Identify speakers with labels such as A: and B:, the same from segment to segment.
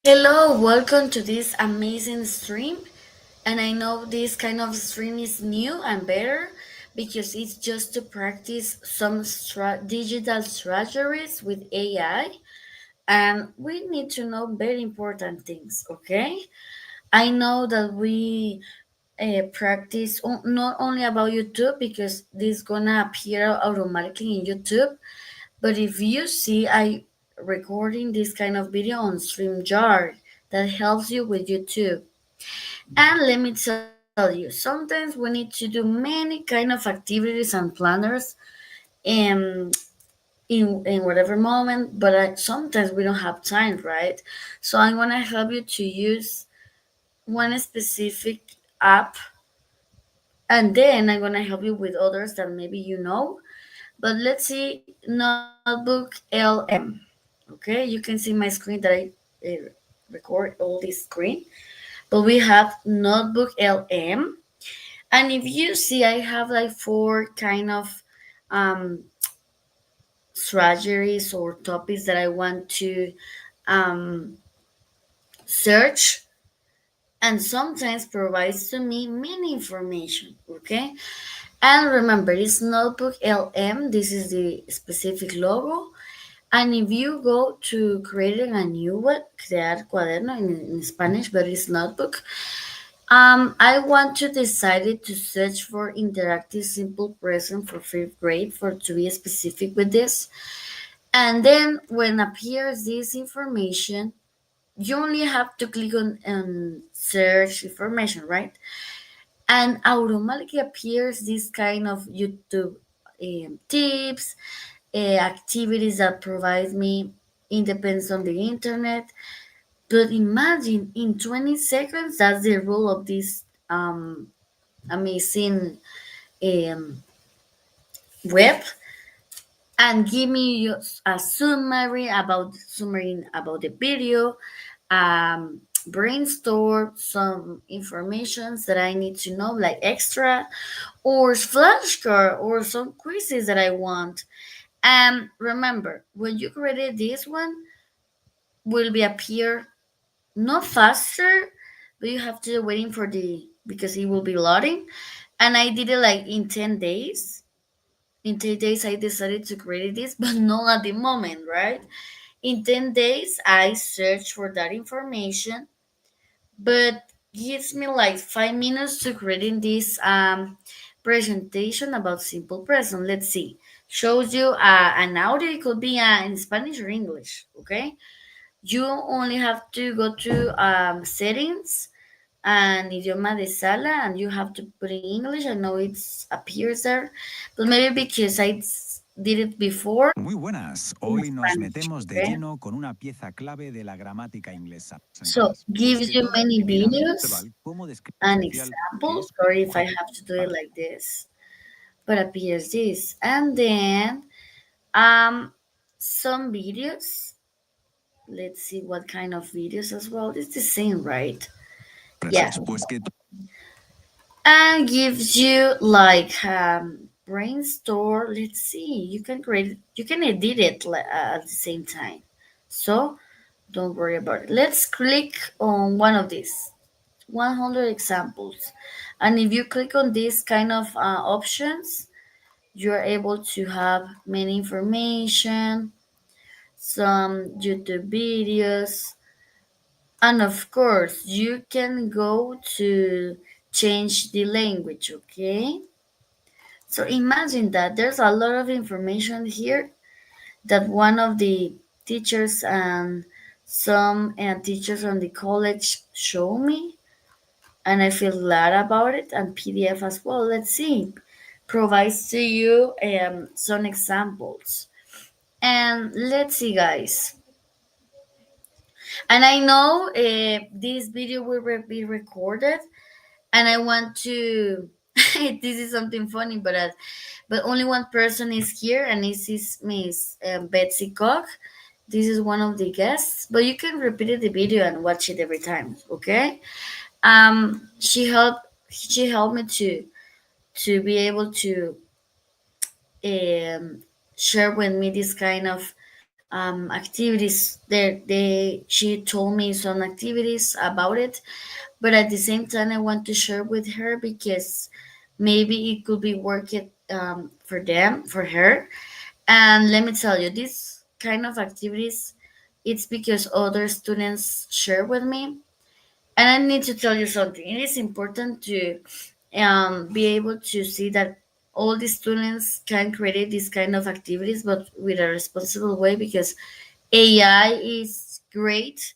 A: Hello, welcome to this amazing stream. And I know this kind of stream is new and better because it's just to practice some digital strategies with AI. And we need to know very important things, okay? I know that we practice not only about YouTube because this gonna appear automatically in YouTube, but if you see, I recording this kind of video on StreamYard that helps you with YouTube. And let me tell you, sometimes we need to do many kind of activities and planners in in whatever moment, but sometimes we don't have time, right? So I'm gonna help you to use one specific app, and then I'm gonna help you with others that maybe you know. But let's see, Notebook LM. Okay, you can see my screen that I uh, record all this screen. But we have Notebook LM, and if you see, I have like four kind of um, strategies or topics that I want to um, search, and sometimes provides to me many information. Okay, and remember, it's Notebook LM. This is the specific logo. And if you go to creating a new one, crear cuaderno in Spanish, but it's notebook. I want to decide to search for interactive simple present for fifth grade for to be specific with this. And then when appears this information, you only have to click on search information, right? And automatically appears this kind of YouTube tips, activities that provide me independence on the internet. But imagine in 20 seconds, that's the rule of this amazing um, web, and give me a summary about the video, brainstorm some informations that I need to know, like extra or flashcard or some quizzes that I want. And remember, when you created this one, will be appear not faster, but you have to waiting for the because it will be loading. And I did it like in 10 days. In 10 days I decided to create this, but not at the moment, right? In 10 days I search for that information, but gives me like 5 minutes to creating this presentation about simple present. Let's see. Shows you an audio, it could be in Spanish or English, okay? You only have to go to settings and idioma de sala, and you have to put in English. I know it appears there, but maybe because did it before
B: Muy buenas.
A: in
B: Hoy nos
A: Spanish,
B: metemos de
A: okay?
B: lleno con una pieza clave de la gramática inglesa.
A: So
B: Sentadas. Pues
A: gives
B: que
A: you
B: toda
A: many
B: actividad
A: videos
B: verbal como descripción
A: and
B: social que
A: examples.
B: es
A: Sorry if I
B: objeto
A: have to do it
B: para.
A: like this, but appears this, and then um some videos. Let's see what kind of videos as well. It's the same, right? Yeah,
B: Pues que
A: and gives you like brainstorm. Let's see, you can edit it at the same time, so don't worry about it. Let's click on one of these 100 examples, and if you click on these kind of options, you're able to have many information, some YouTube videos, and of course you can go to change the language, okay? So imagine that there's a lot of information here that one of the teachers and some teachers on the college show me, and I feel glad about it. And PDF as well. Let's see, provides to you some examples. And let's see, guys. And I know this video will be recorded, and I want to. This is something funny, but only one person is here, and this is Miss Betsy Koch. This is one of the guests, but you can repeat the video and watch it every time. Okay. She helped me to be able to um, share with me this kind of activities there. She told me some activities about it, but at the same time, I want to share with her because maybe it could be working for them, for her. And let me tell you, this kind of activities, it's because other students share with me. And I need to tell you something. It is important to be able to see that all the students can create these kind of activities, but with a responsible way, because AI is great,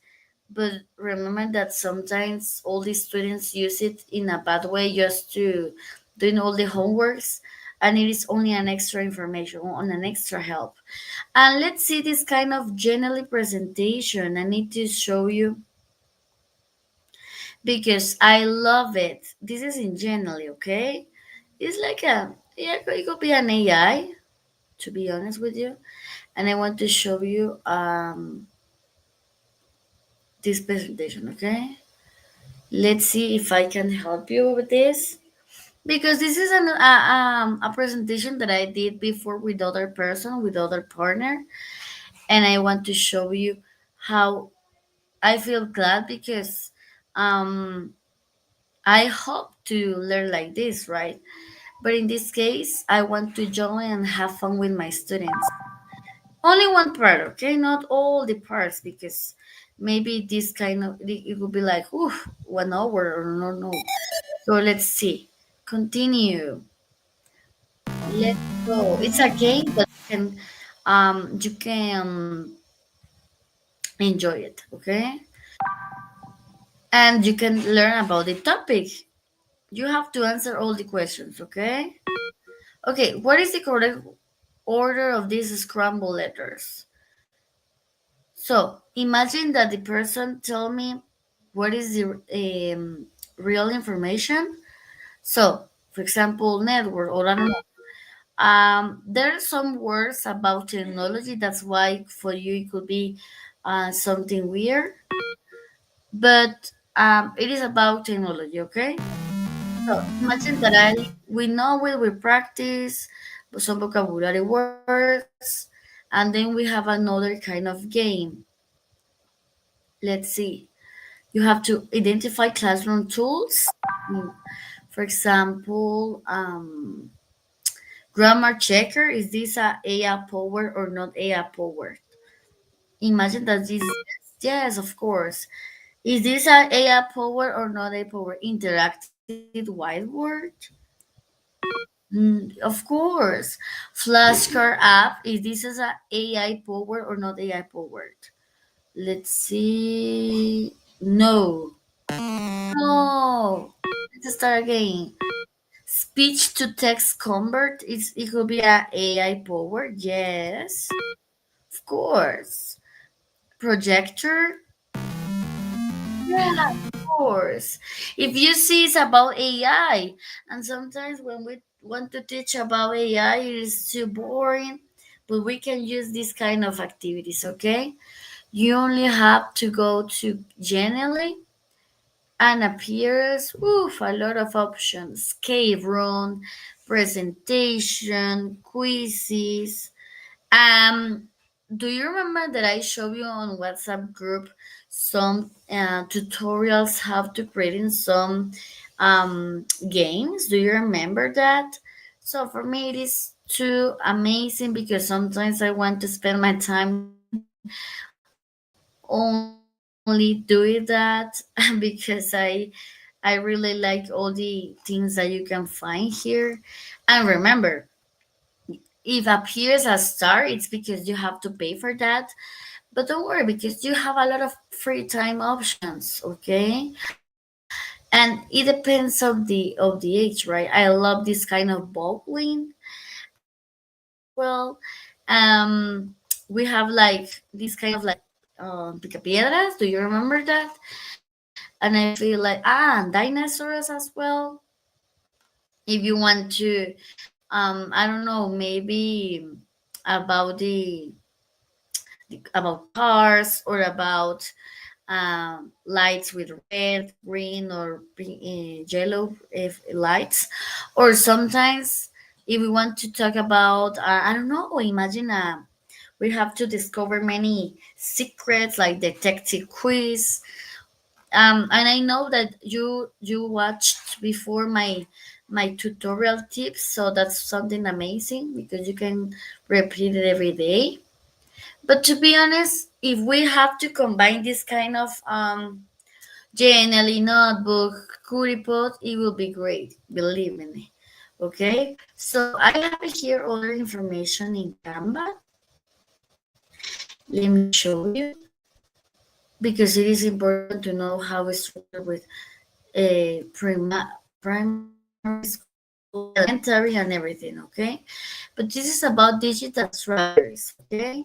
A: but remember that sometimes all the students use it in a bad way just to doing all the homeworks, and it is only an extra information on an extra help. And let's see this kind of generally presentation. I need to show you because I love it. This is in generally, okay? It's like a, yeah, it could be an AI, to be honest with you. And I want to show you this presentation, okay? Let's see if I can help you with this. Because this is a presentation that I did before with other person, with other partner. And I want to show you how I feel glad because um, I hope to learn like this, right? But in this case, I want to join and have fun with my students. Only one part, okay? Not all the parts, because maybe this kind of it would be like, oof, 1 hour or no. So let's see. Continue. Let's go. It's a game, but you can enjoy it, okay? And you can learn about the topic. You have to answer all the questions, okay? Okay, what is the correct order of these scrambled letters? So imagine that the person tell me what is the real information. So, for example, network, or I don't know. There are some words about technology. That's why for you it could be something weird, but it is about technology. Okay. So imagine that we know it, we practice some vocabulary words, and then we have another kind of game. Let's see. You have to identify classroom tools. Mm, For example, grammar checker. Is this a AI power or not AI power? Imagine that this, yes, of course. Is this a AI power or not AI power? Interactive whiteboard? Of course. Flashcard app. Is this as a AI power or not AI powered? Let's see. No. No. Let's start again. Speech to text convert. It could be a AI powered. Yes. Of course. Projector. Yeah, of course. If you see it's about AI, and sometimes when we want to teach about AI, it is too boring, but we can use this kind of activities, okay? You only have to go to generally and appears, woof, a lot of options. Cave room, presentation, quizzes, do you remember that I showed you on WhatsApp group some tutorials how to create in some games? Do you remember that? So for me, it is too amazing because sometimes I want to spend my time only doing that because I really like all the things that you can find here. And remember, if appears as star, it's because you have to pay for that. But don't worry because you have a lot of free time options, okay? And it depends of the age, right? I love this kind of bowling as well. We have like this kind of like picapiedras. Do you remember that? And I feel like dinosaurs as well. If you want to, I don't know, maybe about about cars or about lights with red, green, or yellow if lights. Or sometimes, if we want to talk about, I don't know, imagine We have to discover many secrets like detective quiz. And I know that you watched before my tutorial tips, so that's something amazing because you can repeat it every day. But to be honest, if we have to combine this kind of journaling notebook, Kuripot, it will be great. Believe me. Okay, so I have here other information in Canva. Let me show you because it is important to know how it's structured with a primary school, elementary, and everything. Okay, but this is about digital strategies. Okay,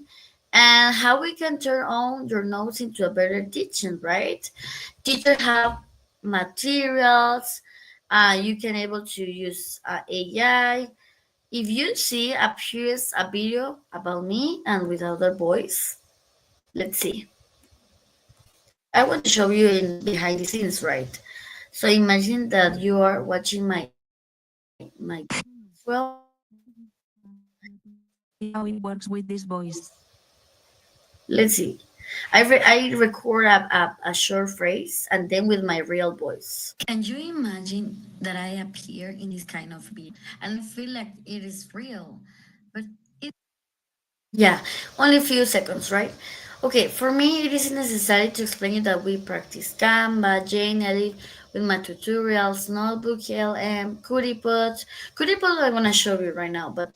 A: and how we can turn on your notes into a better teaching. Right, teachers have materials. You can able to use AI. If you see appears a video about me and with other voice, let's see. I want to show you in behind the scenes, right? So imagine that you are watching my well,
C: How it works with this voice.
A: let's see. I record a short phrase and then with my real voice. Can you imagine that I appear in this kind of video and I feel like it is real, but it yeah, only a few seconds, right? Okay, for me, it is necessary to explain you that we practice Canva, Genially, with my tutorials, Notebook, LM, Currypod. Currypod I'm gonna show you right now, but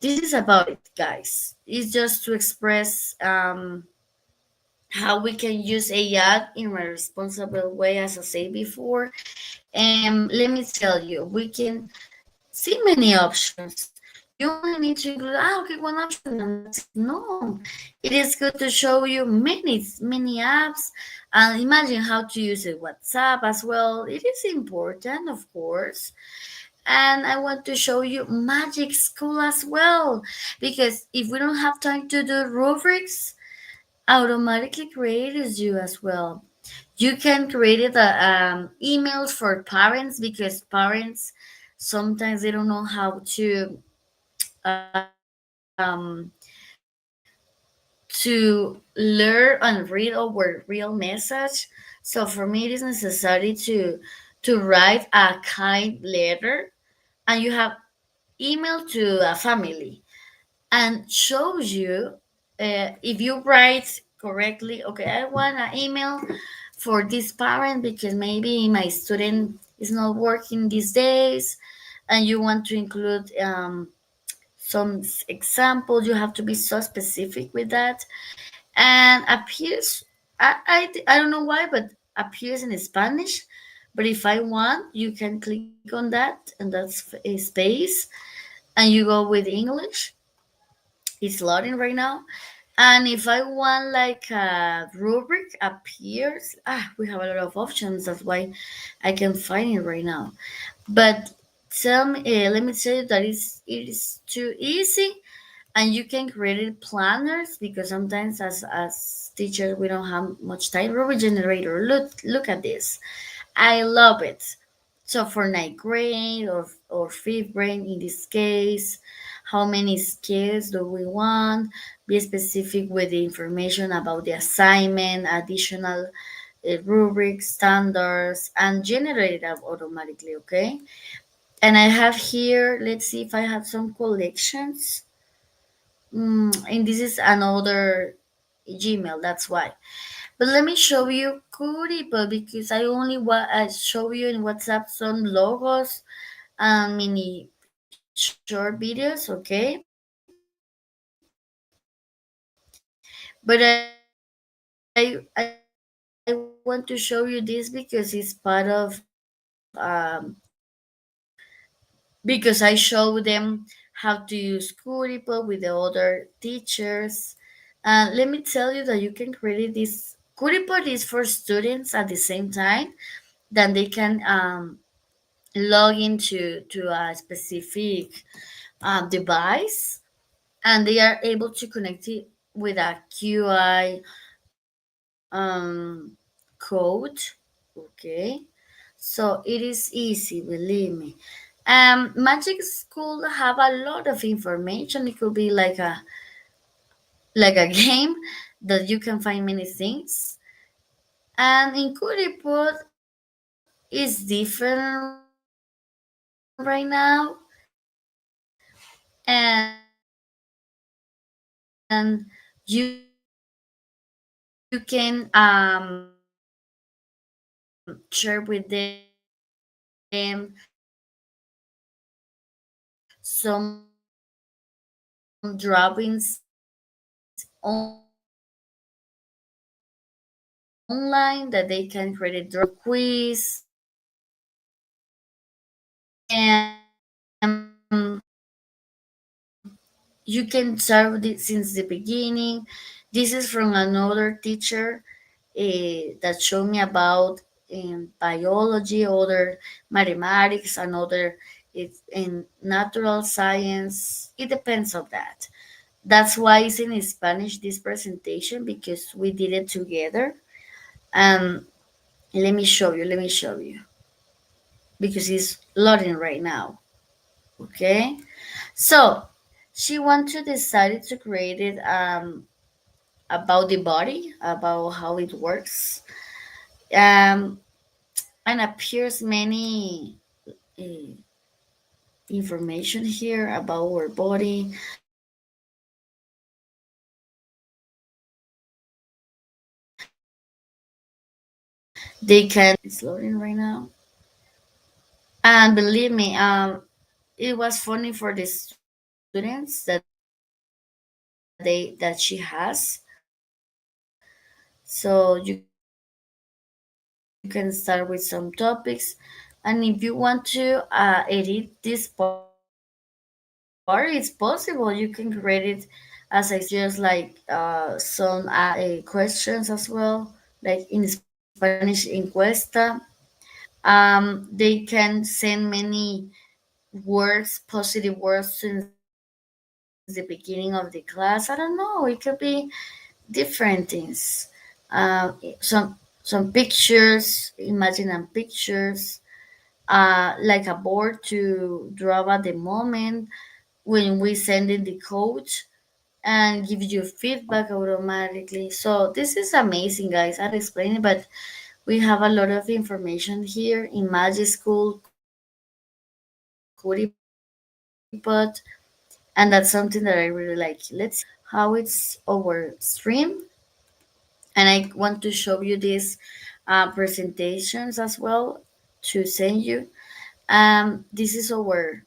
A: this is about it, guys. It's just to express how we can use AI in a responsible way, as I said before. And let me tell you, we can see many options. You only need to include okay, one option and that's it. No, it is good to show you many apps and imagine how to use it. WhatsApp as well. It is important, of course. And I want to show you Magic School as well because if we don't have time to do rubrics, automatically creates you as well. You can create it emails for parents because parents sometimes they don't know how to learn and read our real message. So for me, it is necessary to write a kind letter, and you have email to a family and shows you if you write correctly. Okay, I want an email for this parent because maybe my student is not working these days, and you want to include some examples. You have to be so specific with that. And appears, I don't know why, but appears in Spanish. But if I want, you can click on that, and that's a space, and you go with English. It's loading right now. And if I want like a rubric appears, we have a lot of options. That's why I can find it right now. But let me tell you that it is too easy, and you can create planners because sometimes as teachers we don't have much time. Rubric generator. Look at this. I love it. So for ninth grade or fifth grade in this case, how many skills do we want? Be specific with the information about the assignment, additional rubrics, standards, and generate it automatically, okay? And I have here, let's see if I have some collections. And this is another Gmail, that's why. But let me show you Kuripa because I show you in WhatsApp some logos and mini short videos, okay? But I want to show you this because it's part of because I show them how to use Kuripa with the other teachers. Let me tell you that you can create this. Kuripa is for students at the same time. Then they can log into to a specific device, and they are able to connect it with a QI code. Okay, so it is easy, believe me. Magic School have a lot of information. It could be like like a game that you can find many things. And in Kuriput is different right now, and you can share with them some drawings online that they can create a quiz, and you can start since the beginning. This is from another teacher that showed me about biology, other mathematics, another it's in natural science. It depends on that. That's why it's in Spanish this presentation because we did it together. Um, let me show you. Let me show you because it's loading right now. Okay, so she want to decide to create it about the body, about how it works, um, and appears many uh, information here about our body. They can it's loading right now. And believe me, it was funny for the students that she has. So you can start with some topics, and if you want to edit this part, it's possible. You can create it, as I said before, just like some questions as well, like in Spanish encuesta. They can send many words, positive words since the beginning of the class. I don't know. It could be different things. Some pictures, imagining pictures, like a board to draw at the moment when we send in the code and give you feedback automatically. So this is amazing, guys. I don't explain it, but we have a lot of information here in Magic School, Curiput, and that's something that I really like. Let's see how it's our stream, and I want to show you these presentations as well to send you. This is our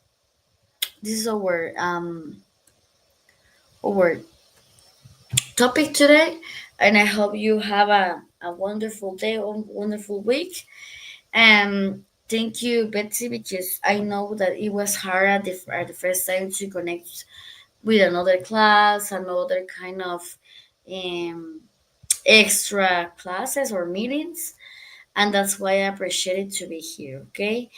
A: topic today, and I hope you have a wonderful day, a wonderful week. Thank you, Betsy, because I know that it was hard at the first time to connect with another class, another kind of um, extra classes or meetings, and that's why I appreciate it to be here. Okay,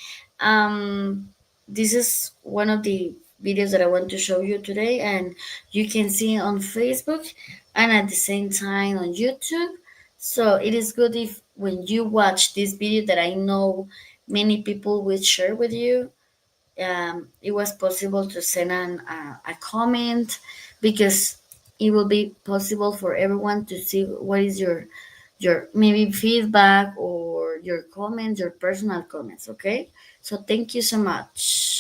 A: um, this is one of the videos that I want to show you today, and you can see it on Facebook and at the same time on YouTube. So it is good if when you watch this video that I know many people will share with you, it was possible to send a comment because it will be possible for everyone to see what is your maybe feedback or your comments, your personal comments. Okay, so thank you so much.